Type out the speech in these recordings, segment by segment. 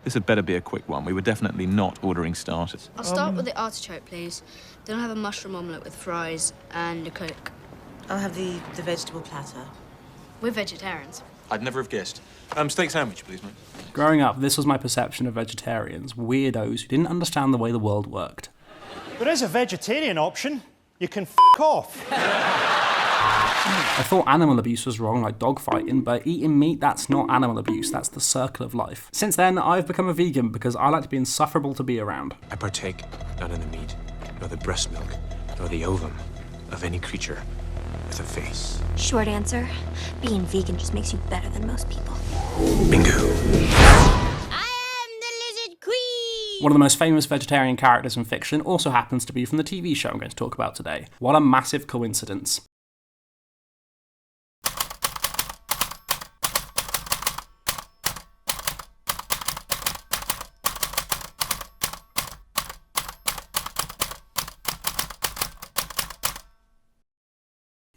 This had better be a quick one. We were definitely not ordering starters. I'll start with the artichoke, please. Then I'll have a mushroom omelette with fries and a Coke. I'll have the vegetable platter. We're vegetarians. I'd never have guessed. Steak sandwich, please, mate. Growing up, this was my perception of vegetarians, weirdos who didn't understand the way the world worked. There is a vegetarian option. You can off. I thought animal abuse was wrong, like dogfighting, but eating meat, that's not animal abuse, that's the circle of life. Since then, I've become a vegan because I like to be insufferable to be around. I partake not in the meat, nor the breast milk, nor the ovum of any creature with a face. Short answer, being vegan just makes you better than most people. Bingo. I am the Lizard Queen! One of the most famous vegetarian characters in fiction also happens to be from the TV show I'm going to talk about today. What a massive coincidence.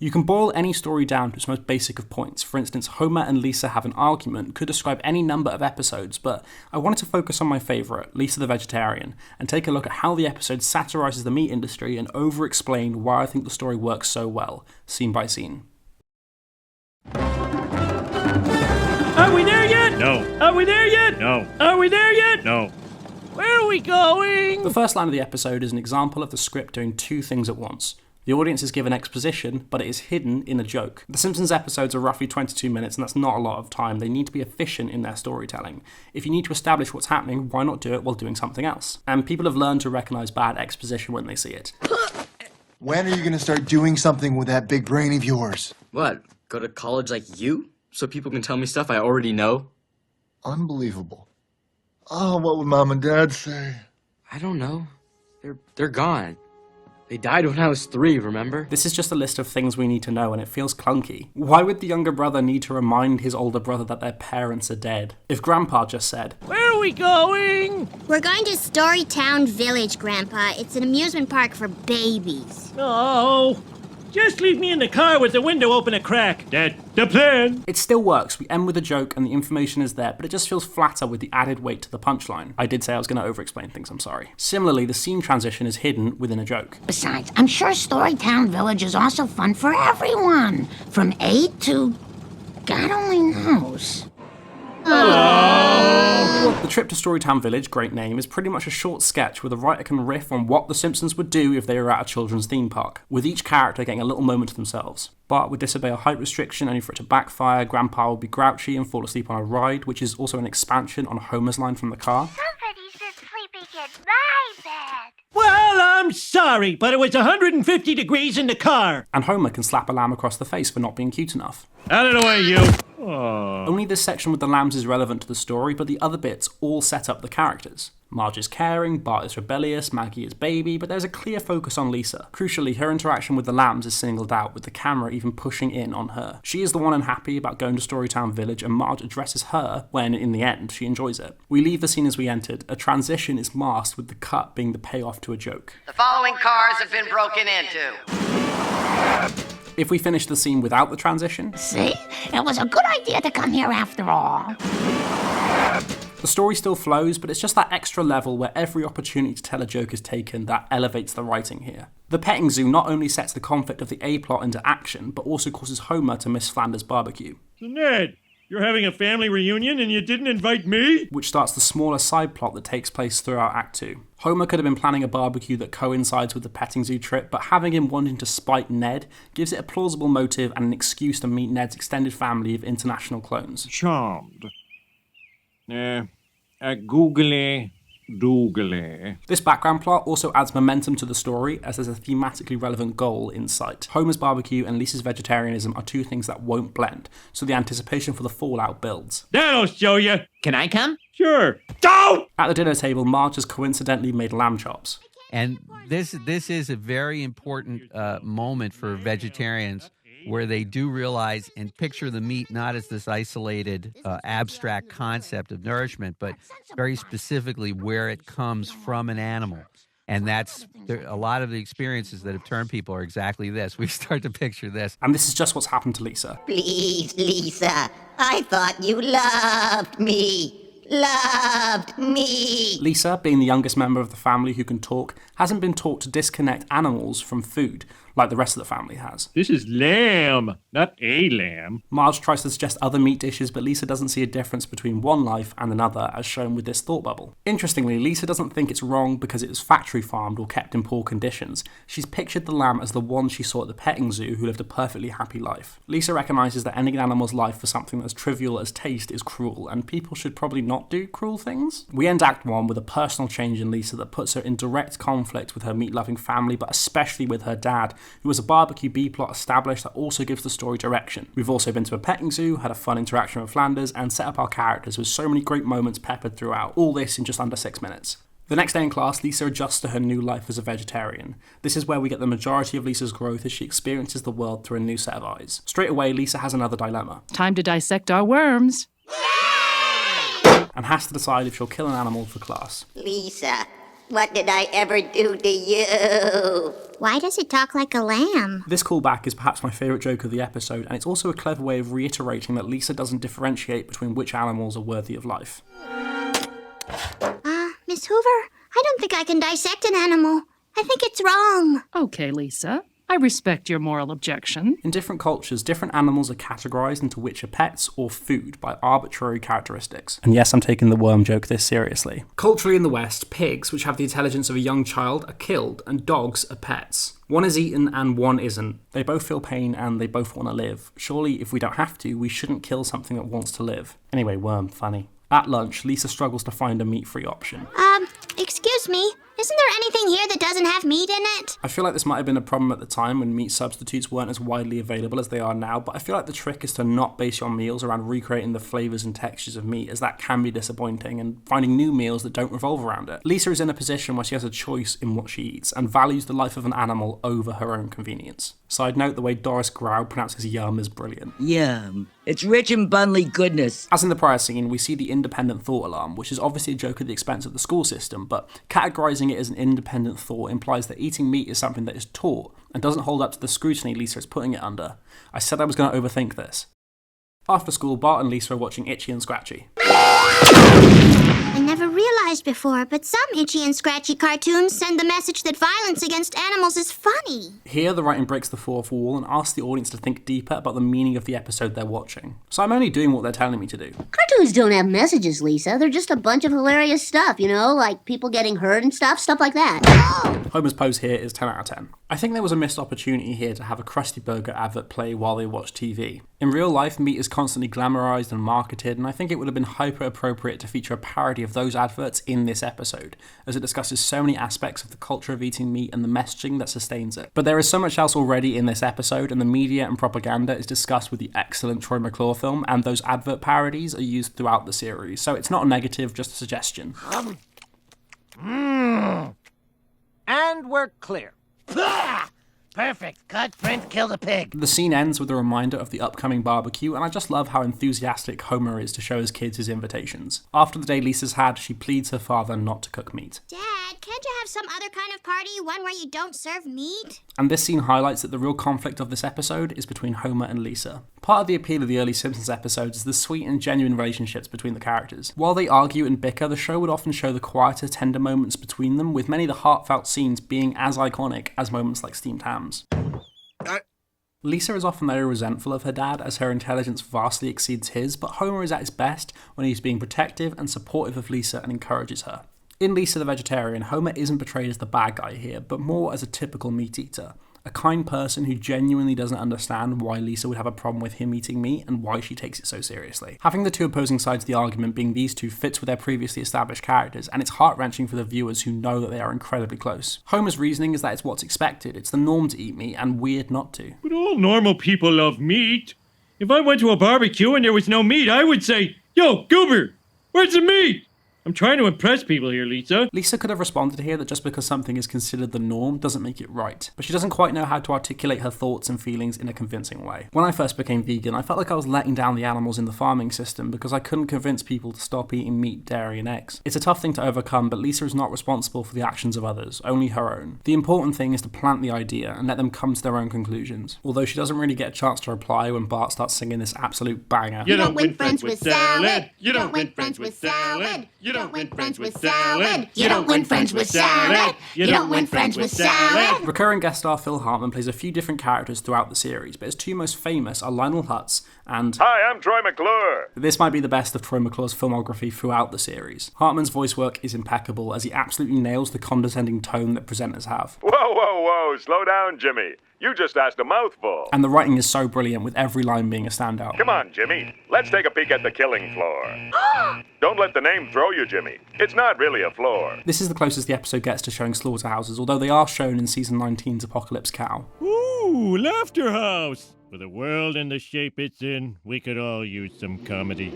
You can boil any story down to its most basic of points. For instance, Homer and Lisa have an argument could describe any number of episodes, but I wanted to focus on my favourite, Lisa the Vegetarian, and take a look at how the episode satirises the meat industry and over-explain why I think the story works so well, scene by scene. Are we there yet? No. Are we there yet? No. Are we there yet? No. Where are we going? The first line of the episode is an example of the script doing two things at once. The audience is given exposition, but it is hidden in a joke. The Simpsons episodes are roughly 22 minutes, and that's not a lot of time. They need to be efficient in their storytelling. If you need to establish what's happening, why not do it while doing something else? And people have learned to recognise bad exposition when they see it. When are you going to start doing something with that big brain of yours? What? Go to college like you? So people can tell me stuff I already know? Unbelievable. Oh, what would Mom and Dad say? I don't know. They're gone. They died when I was 3, remember? This is just a list of things we need to know, and it feels clunky. Why would the younger brother need to remind his older brother that their parents are dead? If Grandpa just said, Where are we going? We're going to Storytown Village, Grandpa. It's an amusement park for babies. Oh, just leave me in the car with the window open a crack. That's the plan. It still works. We end with a joke and the information is there, but it just feels flatter with the added weight to the punchline. I did say I was going to over-explain things, I'm sorry. Similarly, the scene transition is hidden within a joke. Besides, I'm sure Storytown Village is also fun for everyone. From 8 to... God only knows. The trip to Storytown Village, great name, is pretty much a short sketch where the writer can riff on what the Simpsons would do if they were at a children's theme park, with each character getting a little moment to themselves. Bart would disobey a height restriction only for it to backfire, Grandpa would be grouchy and fall asleep on a ride, which is also an expansion on Homer's line from the car. Somebody's sleeping in my bed. Well, I'm sorry, but it was 150 degrees in the car. And Homer can slap a lamb across the face for not being cute enough. Out of the way, you. Only this section with the lambs is relevant to the story, but the other bits all set up the characters. Marge is caring, Bart is rebellious, Maggie is baby, but there's a clear focus on Lisa. Crucially, her interaction with the lambs is singled out, with the camera even pushing in on her. She is the one unhappy about going to Storytown Village, and Marge addresses her when, in the end, she enjoys it. We leave the scene as we entered. A transition is masked with the cut being the payoff to a joke. The following cars have been broken into. If we finish the scene without the transition... See? It was a good idea to come here after all. The story still flows, but it's just that extra level where every opportunity to tell a joke is taken that elevates the writing here. The petting zoo not only sets the conflict of the A-plot into action, but also causes Homer to miss Flanders' barbecue. Ned, you're having a family reunion and you didn't invite me? Which starts the smaller side plot that takes place throughout Act 2. Homer could have been planning a barbecue that coincides with the petting zoo trip, but having him wanting to spite Ned gives it a plausible motive and an excuse to meet Ned's extended family of international clones. Charmed. Googly doogly. This background plot also adds momentum to the story as there's a thematically relevant goal in sight. Homer's barbecue and Lisa's vegetarianism are two things that won't blend, so the anticipation for the fallout builds. That'll show you. Can I come? Sure. Go! At the dinner table, Marge has coincidentally made lamb chops. And this is a very important moment for vegetarians, where they do realize and picture the meat not as this isolated, abstract concept of nourishment, but very specifically where it comes from an animal. And that's a lot of the experiences that have turned people are exactly this. We start to picture this. And this is just what's happened to Lisa. Please, Lisa, I thought you loved me. loved me. Lisa, being the youngest member of the family who can talk, hasn't been taught to disconnect animals from food, like the rest of the family has. This is lamb, not a lamb. Marge tries to suggest other meat dishes, but Lisa doesn't see a difference between one life and another, as shown with this thought bubble. Interestingly, Lisa doesn't think it's wrong because it was factory farmed or kept in poor conditions. She's pictured the lamb as the one she saw at the petting zoo who lived a perfectly happy life. Lisa recognises that ending an animal's life for something as trivial as taste is cruel, and people should probably not do cruel things. We end Act 1 with a personal change in Lisa that puts her in direct conflict with her meat-loving family, but especially with her dad, who has a barbecue B-plot established that also gives the story direction. We've also been to a petting zoo, had a fun interaction with Flanders, and set up our characters with so many great moments peppered throughout, all this in just under 6 minutes. The next day in class, Lisa adjusts to her new life as a vegetarian. This is where we get the majority of Lisa's growth as she experiences the world through a new set of eyes. Straight away, Lisa has another dilemma. Time to dissect our worms. And has to decide if she'll kill an animal for class. Lisa, what did I ever do to you? Why does it talk like a lamb? This callback is perhaps my favourite joke of the episode, and it's also a clever way of reiterating that Lisa doesn't differentiate between which animals are worthy of life. Miss Hoover, I don't think I can dissect an animal. I think it's wrong. Okay, Lisa. I respect your moral objection. In different cultures, different animals are categorised into which are pets or food by arbitrary characteristics. And yes, I'm taking the worm joke this seriously. Culturally in the West, pigs, which have the intelligence of a young child, are killed, and dogs are pets. One is eaten and one isn't. They both feel pain and they both want to live. Surely, if we don't have to, we shouldn't kill something that wants to live. Anyway, worm, funny. At lunch, Lisa struggles to find a meat-free option. Excuse me, isn't there anything here that doesn't have meat in it? I feel like this might have been a problem at the time when meat substitutes weren't as widely available as they are now, but I feel like the trick is to not base your meals around recreating the flavours and textures of meat, as that can be disappointing, and finding new meals that don't revolve around it. Lisa is in a position where she has a choice in what she eats, and values the life of an animal over her own convenience. Side note, the way Doris Grau pronounces yum is brilliant. Yum. It's rich in bunly goodness. As in the prior scene, we see the independent thought alarm, which is obviously a joke at the expense of the school system, but categorising it as an independent thought implies that eating meat is something that is taught, and doesn't hold up to the scrutiny Lisa is putting it under. I said I was going to overthink this. After school, Bart and Lisa are watching Itchy and Scratchy. I never realized before, but some Itchy and Scratchy cartoons send the message that violence against animals is funny. Here, the writing breaks the fourth wall and asks the audience to think deeper about the meaning of the episode they're watching. So I'm only doing what they're telling me to do. Cartoons don't have messages, Lisa. They're just a bunch of hilarious stuff, you know, like people getting hurt and stuff like that. Homer's pose here is 10 out of 10. I think there was a missed opportunity here to have a Krusty Burger advert play while they watch TV. In real life, meat is constantly glamorized and marketed, and I think it would have been hyper appropriate to feature a parody of those adverts in this episode, as it discusses so many aspects of the culture of eating meat and the messaging that sustains it. But there is so much else already in this episode, and the media and propaganda is discussed with the excellent Troy McClure film, and those advert parodies are used throughout the series, so it's not a negative, just a suggestion. And we're clear. Perfect. Cut, print, kill the pig. The scene ends with a reminder of the upcoming barbecue, and I just love how enthusiastic Homer is to show his kids his invitations. After the day Lisa's had, she pleads her father not to cook meat. Dad, can't you have some other kind of party, one where you don't serve meat? And this scene highlights that the real conflict of this episode is between Homer and Lisa. Part of the appeal of the early Simpsons episodes is the sweet and genuine relationships between the characters. While they argue and bicker, the show would often show the quieter, tender moments between them, with many of the heartfelt scenes being as iconic as moments like steamed hams. Lisa is often very resentful of her dad, as her intelligence vastly exceeds his, but Homer is at his best when he's being protective and supportive of Lisa and encourages her. In Lisa the Vegetarian, Homer isn't portrayed as the bad guy here, but more as a typical meat eater. A kind person who genuinely doesn't understand why Lisa would have a problem with him eating meat and why she takes it so seriously. Having the two opposing sides of the argument being these two fits with their previously established characters, and it's heart-wrenching for the viewers who know that they are incredibly close. Homer's reasoning is that it's what's expected, it's the norm to eat meat, and weird not to. But all normal people love meat. If I went to a barbecue and there was no meat, I would say, "Yo, Goober, where's the meat?" I'm trying to impress people here, Lisa. Lisa could have responded here that just because something is considered the norm doesn't make it right, but she doesn't quite know how to articulate her thoughts and feelings in a convincing way. When I first became vegan, I felt like I was letting down the animals in the farming system because I couldn't convince people to stop eating meat, dairy and eggs. It's a tough thing to overcome, but Lisa is not responsible for the actions of others, only her own. The important thing is to plant the idea and let them come to their own conclusions. Although she doesn't really get a chance to reply when Bart starts singing this absolute banger. You don't win friends with salad. You don't win friends with salad. You don't win friends with salad. You don't win friends with salad. You don't win friends with salad. Recurring guest star Phil Hartman plays a few different characters throughout the series, but his two most famous are Lionel Hutz and... Hi, I'm Troy McClure. This might be the best of Troy McClure's filmography throughout the series. Hartman's voice work is impeccable as he absolutely nails the condescending tone that presenters have. Whoa, slow down, Jimmy. You just asked a mouthful. And the writing is so brilliant, with every line being a standout. Come on, Jimmy. Let's take a peek at the killing floor. Don't let the name throw you, Jimmy. It's not really a floor. This is the closest the episode gets to showing slaughterhouses, although they are shown in Season 19's Apocalypse Cow. Ooh, Laughter House. For the world and the shape it's in, we could all use some comedy.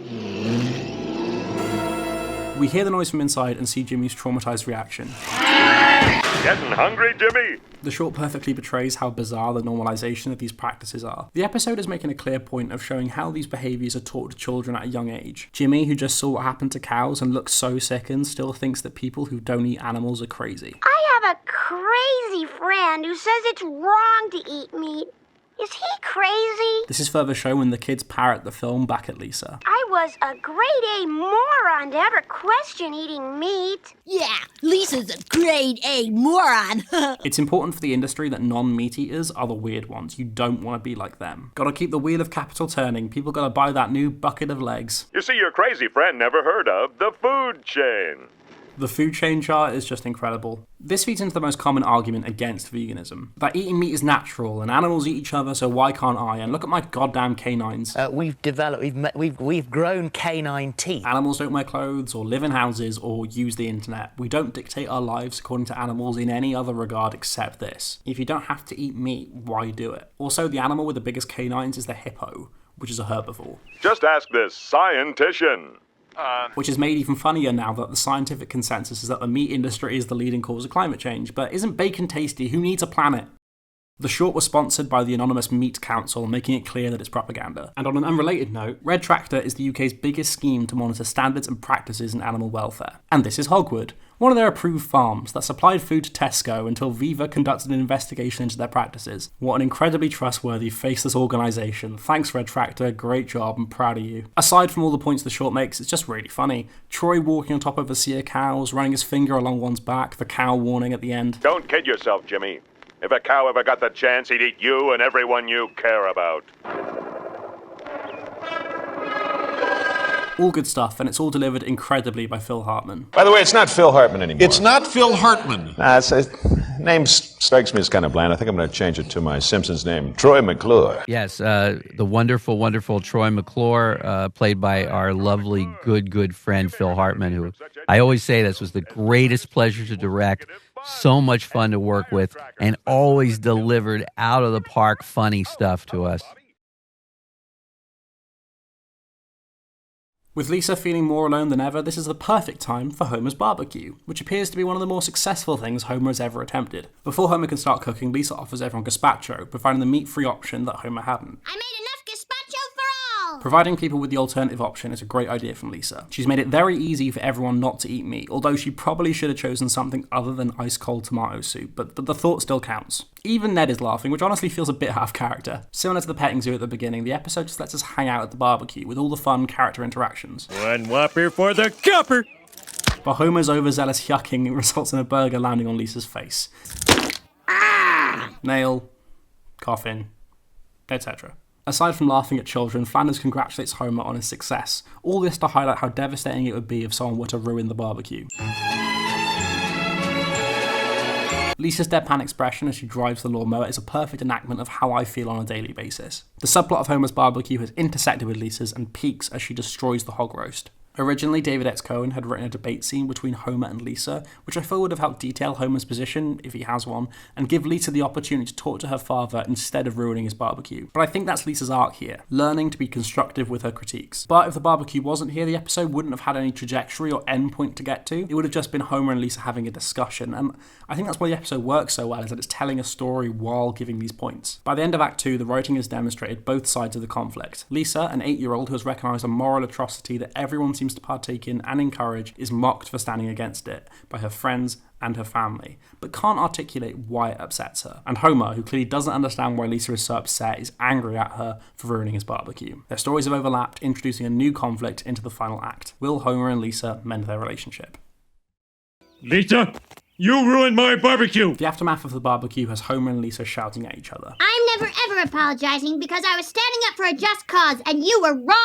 We hear the noise from inside and see Jimmy's traumatized reaction. Getting hungry, Jimmy? The short perfectly portrays how bizarre the normalization of these practices are. The episode is making a clear point of showing how these behaviours are taught to children at a young age. Jimmy, who just saw what happened to cows and looks so sickened, still thinks that people who don't eat animals are crazy. I have a crazy friend who says it's wrong to eat meat. Is he crazy? This is further shown when the kids parrot the film back at Lisa. I was a grade A moron to ever question eating meat. Yeah, Lisa's a grade A moron. It's important for the industry that non-meat eaters are the weird ones. You don't want to be like them. Gotta keep the wheel of capital turning. People gotta buy that new bucket of legs. You see, your crazy friend never heard of the food chain. The food chain chart is just incredible. This feeds into the most common argument against veganism. That eating meat is natural and animals eat each other, so why can't I? And look at my goddamn canines. We've grown canine teeth. Animals don't wear clothes or live in houses or use the internet. We don't dictate our lives according to animals in any other regard except this. If you don't have to eat meat, why do it? Also, the animal with the biggest canines is the hippo, which is a herbivore. Just ask this scientician. Which is made even funnier now that the scientific consensus is that the meat industry is the leading cause of climate change. But isn't bacon tasty? Who needs a planet? The short was sponsored by the anonymous Meat Council, making it clear that it's propaganda. And on an unrelated note, Red Tractor is the UK's biggest scheme to monitor standards and practices in animal welfare. And this is Hogwood, one of their approved farms that supplied food to Tesco until Viva conducted an investigation into their practices. What an incredibly trustworthy, faceless organisation. Thanks, Red Tractor, great job, I'm proud of you. Aside from all the points the short makes, it's just really funny. Troy walking on top of a sea of cows, running his finger along one's back, the cow warning at the end. Don't kid yourself, Jimmy. If a cow ever got the chance, he'd eat you and everyone you care about. All good stuff, and it's all delivered incredibly by Phil Hartman. By the way, it's not Phil Hartman anymore. It's not Phil Hartman. Nah, name strikes me as kind of bland. I think I'm going to change it to my Simpsons name, Troy McClure. Yes, the wonderful, wonderful Troy McClure, played by our lovely, good friend Phil Hartman, who I always say this was the greatest pleasure to direct. So much fun to work with, and always delivered out of the park funny stuff to us. With Lisa feeling more alone than ever, this is the perfect time for Homer's barbecue, which appears to be one of the more successful things Homer has ever attempted. Before Homer can start cooking, Lisa offers everyone gazpacho, providing the meat-free option that Homer hadn't. I made enough gazpacho for all! Providing people with the alternative option is a great idea from Lisa. She's made it very easy for everyone not to eat meat, although she probably should have chosen something other than ice-cold tomato soup, but the thought still counts. Even Ned is laughing, which honestly feels a bit out of character. Similar to the petting zoo at the beginning, the episode just lets us hang out at the barbecue with all the fun character interactions. One whopper for the copper! But Homer's overzealous yucking results in a burger landing on Lisa's face. Nail, coffin, etc. Aside from laughing at children, Flanders congratulates Homer on his success. All this to highlight how devastating it would be if someone were to ruin the barbecue. Lisa's deadpan expression as she drives the lawnmower is a perfect enactment of how I feel on a daily basis. The subplot of Homer's barbecue has intersected with Lisa's and peaks as she destroys the hog roast. Originally, David X. Cohen had written a debate scene between Homer and Lisa, which I feel would have helped detail Homer's position, if he has one, and give Lisa the opportunity to talk to her father instead of ruining his barbecue. But I think that's Lisa's arc here, learning to be constructive with her critiques. But if the barbecue wasn't here, the episode wouldn't have had any trajectory or endpoint to get to. It would have just been Homer and Lisa having a discussion, and I think that's why the episode works so well, is that it's telling a story while giving these points. By the end of Act 2, the writing has demonstrated both sides of the conflict. Lisa, an 8-year-old who has recognised a moral atrocity that everyone seems to partake in and encourage, is mocked for standing against it by her friends and her family, but can't articulate why it upsets her. And Homer, who clearly doesn't understand why Lisa is so upset, is angry at her for ruining his barbecue. Their stories have overlapped, introducing a new conflict into the final act. Will Homer and Lisa mend their relationship? Lisa, you ruined my barbecue! The aftermath of the barbecue has Homer and Lisa shouting at each other. I'm never ever apologizing because I was standing up for a just cause and you were wrong.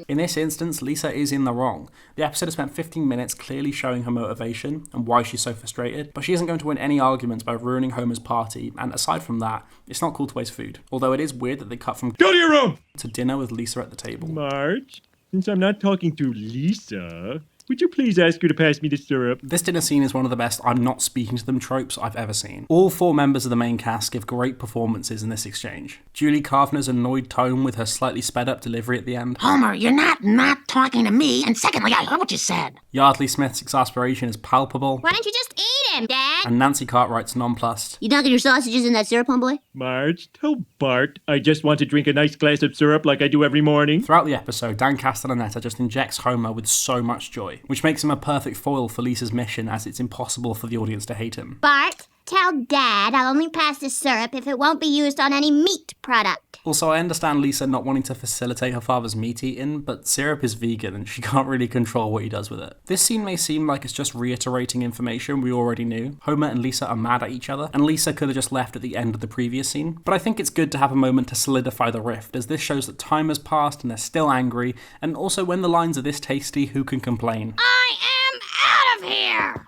In this instance, Lisa is in the wrong. The episode has spent 15 minutes clearly showing her motivation and why she's so frustrated, but she isn't going to win any arguments by ruining Homer's party, and aside from that, it's not cool to waste food. Although it is weird that they cut from go to your room to dinner with Lisa at the table. Marge, since I'm not talking to Lisa, would you please ask her to pass me the syrup? This dinner scene is one of the best I'm not speaking to them tropes I've ever seen. All 4 members of the main cast give great performances in this exchange. Julie Kavner's annoyed tone with her slightly sped up delivery at the end. Homer, you're not talking to me, and secondly, I heard what you said. Yardley Smith's exasperation is palpable. Why don't you just eat him, Dad? And Nancy Cartwright's nonplussed. You dunking your sausages in that syrup, homeboy? Marge, tell Bart I just want to drink a nice glass of syrup like I do every morning. Throughout the episode, Dan Castellaneta just injects Homer with so much joy, which makes him a perfect foil for Lisa's mission, as it's impossible for the audience to hate him. Bart, tell Dad I'll only pass the syrup if it won't be used on any meat product. Also, I understand Lisa not wanting to facilitate her father's meat eating, but syrup is vegan and she can't really control what he does with it. This scene may seem like it's just reiterating information we already knew. Homer and Lisa are mad at each other, and Lisa could have just left at the end of the previous scene. But I think it's good to have a moment to solidify the rift, as this shows that time has passed and they're still angry, and also when the lines are this tasty, who can complain? I am out of here!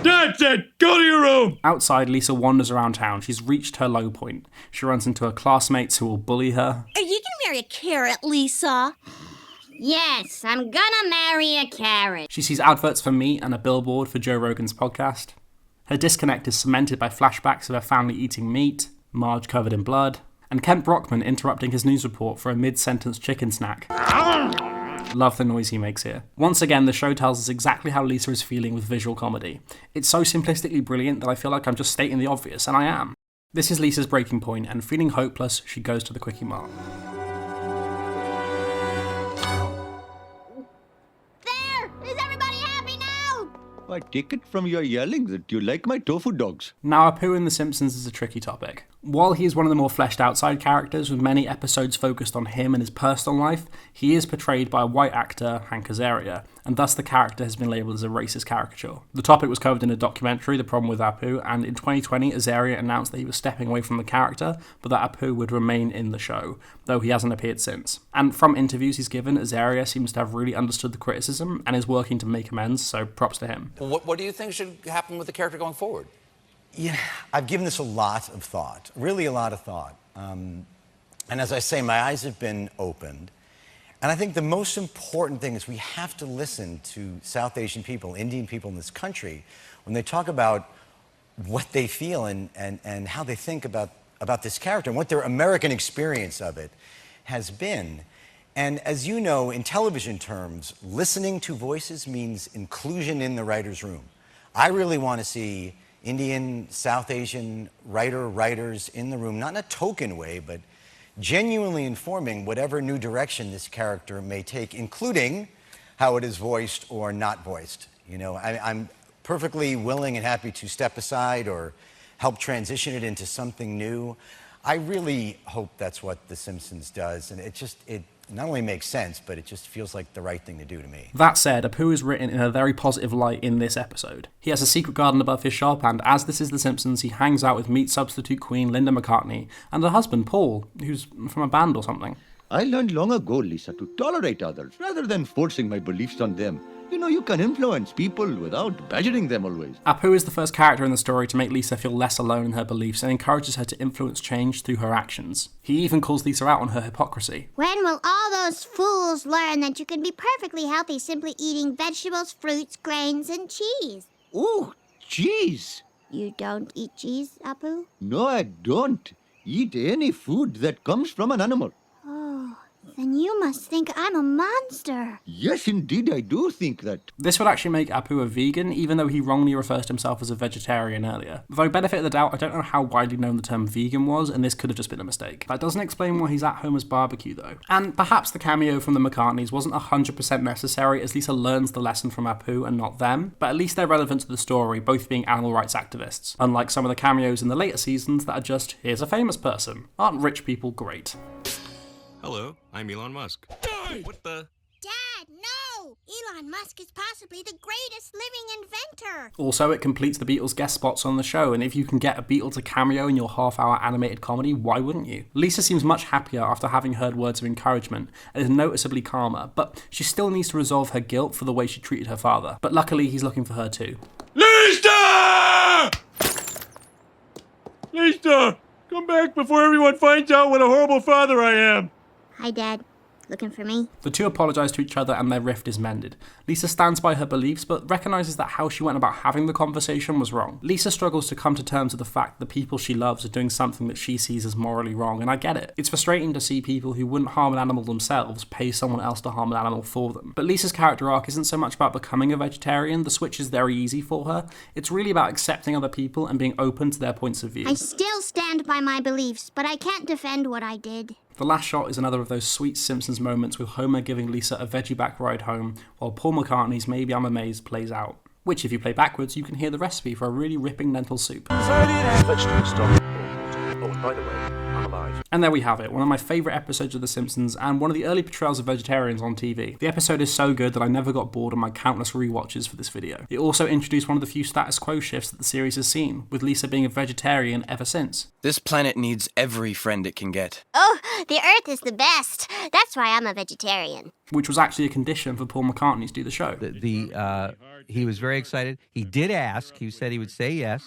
Dad said, go to your room! Outside, Lisa wanders around town. She's reached her low point. She runs into her classmates who will bully her. Are you gonna marry a carrot, Lisa? Yes, I'm gonna marry a carrot. She sees adverts for meat and a billboard for Joe Rogan's podcast. Her disconnect is cemented by flashbacks of her family eating meat, Marge covered in blood, and Kent Brockman interrupting his news report for a mid-sentence chicken snack. Love the noise he makes here. Once again, the show tells us exactly how Lisa is feeling with visual comedy. It's so simplistically brilliant that I feel like I'm just stating the obvious, and I am. This is Lisa's breaking point, and feeling hopeless, she goes to the Quickie Mart. There! Is everybody happy now? I take it from your yelling that you like my tofu dogs. Now, Apu in The Simpsons is a tricky topic. While he is one of the more fleshed out side characters, with many episodes focused on him and his personal life, he is portrayed by a white actor, Hank Azaria, and thus the character has been labelled as a racist caricature. The topic was covered in a documentary, The Problem with Apu, and in 2020, Azaria announced that he was stepping away from the character, but that Apu would remain in the show, though he hasn't appeared since. And from interviews he's given, Azaria seems to have really understood the criticism and is working to make amends, so props to him. What do you think should happen with the character going forward? Yeah, I've given this a lot of thought, really a lot of thought. And as I say, my eyes have been opened. And I think the most important thing is we have to listen to South Asian people, Indian people in this country, when they talk about what they feel and how they think about this character and what their American experience of it has been. And as you know, in television terms, listening to voices means inclusion in the writer's room. I really want to see Indian, South Asian writers in the room, not in a token way, but genuinely informing whatever new direction this character may take, including how it is voiced or not voiced. You know, I'm perfectly willing and happy to step aside or help transition it into something new. I really hope that's what The Simpsons does, and it not only makes sense, but it just feels like the right thing to do to me. That said, Apu is written in a very positive light in this episode. He has a secret garden above his shop, and as this is The Simpsons, he hangs out with meat substitute queen Linda McCartney and her husband Paul, who's from a band or something. I learned long ago, Lisa, to tolerate others rather than forcing my beliefs on them. You know, you can influence people without badgering them always. Apu is the first character in the story to make Lisa feel less alone in her beliefs and encourages her to influence change through her actions. He even calls Lisa out on her hypocrisy. When will all those fools learn that you can be perfectly healthy simply eating vegetables, fruits, grains, and cheese? Ooh, cheese! You don't eat cheese, Apu? No, I don't eat any food that comes from an animal. Oh, then you must think I'm a monster. Yes, indeed, I do think that. This would actually make Apu a vegan, even though he wrongly refers to himself as a vegetarian earlier. Though benefit of the doubt, I don't know how widely known the term vegan was, and this could have just been a mistake. That doesn't explain why he's at Homer's barbecue, though. And perhaps the cameo from the McCartneys wasn't 100% necessary, as Lisa learns the lesson from Apu and not them, but at least they're relevant to the story, both being animal rights activists. Unlike some of the cameos in the later seasons that are just, here's a famous person. Aren't rich people great? Hello, I'm Elon Musk. What the? Dad, no! Elon Musk is possibly the greatest living inventor! Also, it completes the Beatles' guest spots on the show, and if you can get a Beatle to cameo in your half-hour animated comedy, why wouldn't you? Lisa seems much happier after having heard words of encouragement, and is noticeably calmer, but she still needs to resolve her guilt for the way she treated her father. But luckily, he's looking for her too. Lisa! Lisa! Come back before everyone finds out what a horrible father I am! Hi, Dad. Looking for me? The two apologise to each other and their rift is mended. Lisa stands by her beliefs, but recognises that how she went about having the conversation was wrong. Lisa struggles to come to terms with the fact that the people she loves are doing something that she sees as morally wrong, and I get it. It's frustrating to see people who wouldn't harm an animal themselves pay someone else to harm an animal for them. But Lisa's character arc isn't so much about becoming a vegetarian, the switch is very easy for her. It's really about accepting other people and being open to their points of view. I still stand by my beliefs, but I can't defend what I did. The last shot is another of those sweet Simpsons moments with Homer giving Lisa a veggie back ride home, while Paul McCartney's Maybe I'm Amazed plays out. Which, if you play backwards, you can hear the recipe for a really ripping lentil soup. Vegetable stock. Oh, by the way, I'm alive. And there we have it, one of my favourite episodes of The Simpsons, and one of the early portrayals of vegetarians on TV. The episode is so good that I never got bored on my countless rewatches for this video. It also introduced one of the few status quo shifts that the series has seen, with Lisa being a vegetarian ever since. This planet needs every friend it can get. Oh, the Earth is the best. That's why I'm a vegetarian. Which was actually a condition for Paul McCartney to do the show. He was very excited. He did ask. He said he would say yes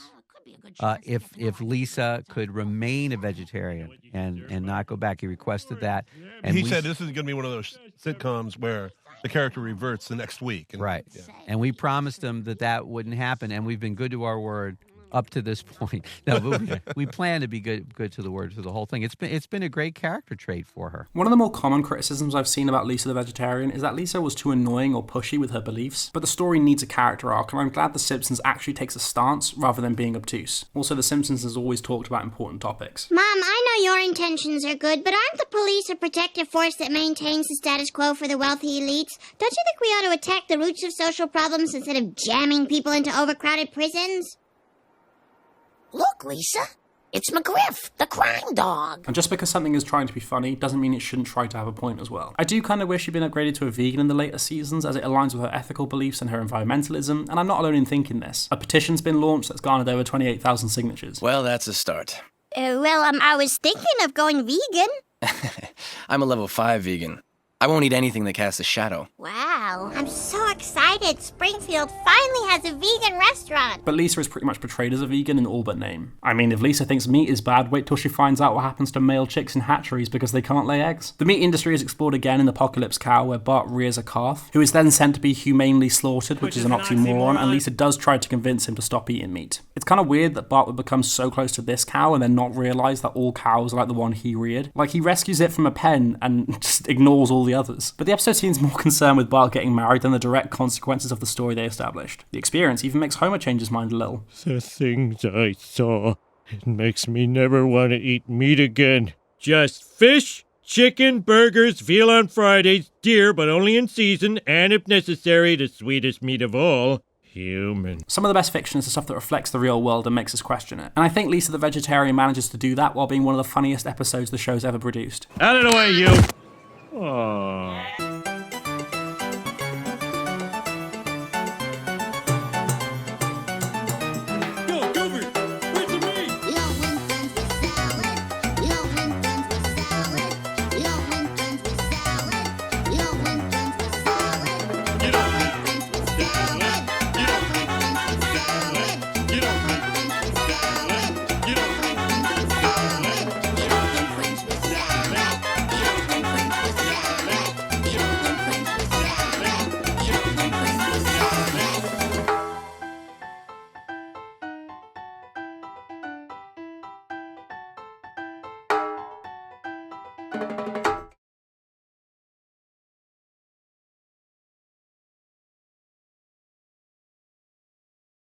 if Lisa could remain a vegetarian and not go back. He requested that. And he said this is going to be one of those sitcoms where the character reverts the next week. Right. Yeah. And we promised him that wouldn't happen, and we've been good to our word up to this point. No, but we plan to be good to the word through the whole thing. It's been a great character trait for her. One of the more common criticisms I've seen about Lisa the vegetarian is that Lisa was too annoying or pushy with her beliefs, but the story needs a character arc, and I'm glad The Simpsons actually takes a stance rather than being obtuse. Also, The Simpsons has always talked about important topics. Mom, I know your intentions are good, but aren't the police a protective force that maintains the status quo for the wealthy elites? Don't you think we ought to attack the roots of social problems instead of jamming people into overcrowded prisons? Look, Lisa. It's McGriff, the crime dog. And just because something is trying to be funny doesn't mean it shouldn't try to have a point as well. I do kind of wish she'd been upgraded to a vegan in the later seasons, as it aligns with her ethical beliefs and her environmentalism, and I'm not alone in thinking this. A petition's been launched that's garnered over 28,000 signatures. Well, that's a start. I was thinking of going vegan. I'm a level 5 vegan. I won't eat anything that casts a shadow. Wow, I'm so excited. Springfield finally has a vegan restaurant. But Lisa is pretty much portrayed as a vegan in all but name. I mean, if Lisa thinks meat is bad, wait till she finds out what happens to male chicks in hatcheries because they can't lay eggs. The meat industry is explored again in Apocalypse Cow, where Bart rears a calf, who is then sent to be humanely slaughtered, which is an oxymoron, and Lisa does try to convince him to stop eating meat. It's kind of weird that Bart would become so close to this cow and then not realise that all cows are like the one he reared. Like, he rescues it from a pen and just ignores all the others. But the episode seems more concerned with Bart getting married than the direct consequences of the story they established. The experience even makes Homer change his mind a little. The things I saw, it makes me never want to eat meat again. Just fish, chicken, burgers, veal on Fridays, deer but only in season, and if necessary, the sweetest meat of all, human. Some of the best fiction is the stuff that reflects the real world and makes us question it. And I think Lisa the vegetarian manages to do that while being one of the funniest episodes the show's ever produced. Out of the way, you! Aww.